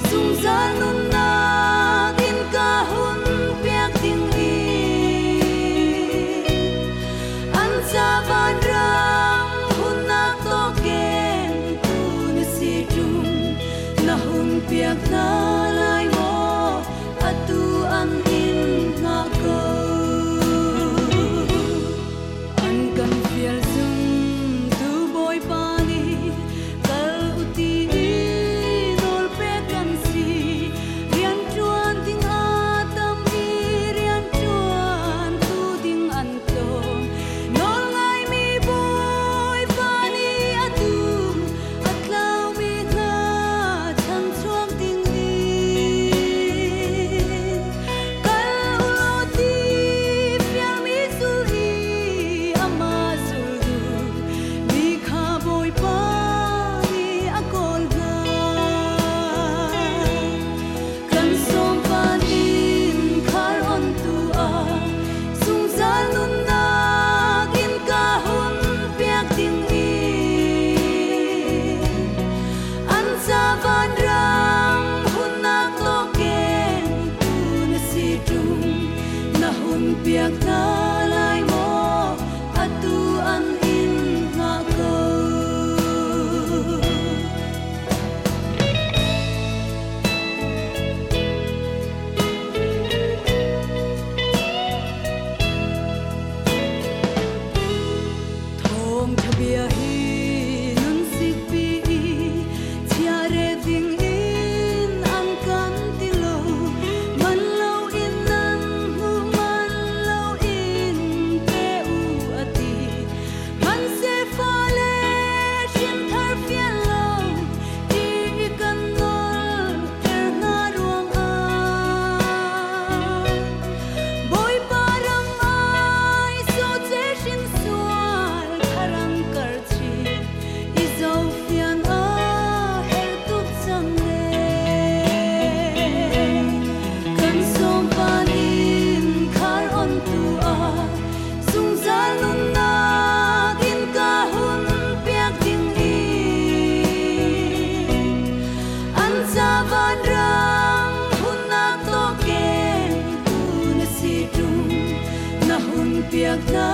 sung za nun na tin ka hun piak ting hi an cha van rang hun na to ken tu na si tum na hun piak na lai mo atu an in nga ko an kan fiel zum tu boy pani kal uti nol pe kan si rian chuan ting atam hi rian chuan tu ding an to nol ngai mi boy pani atu atlau mi nga chan chuang ting hi kal uloti fiel mi sul hi ama sul du mi kha boy pani akol nga kan som panin khar on tu a sung za nun na kin ka hun piak ting hi an sa van rang hun nak lo ken tu na si tum na hun piak na lai mo atu an in nga ko thom thabia hi nun sik pi chia re ding in an kan ti lo man lo in nan hu man lo in pe u ati man se fa le shin thar fian lo ti kan nol ter na ruang a boy param ai so che shin sual tharang kar chi izo fian a her tup sang le kan som panin khar on tu a sung za nun na kin ka hun piak ting hi an sa van rang hun nak to ken tu na si tum na hun piak na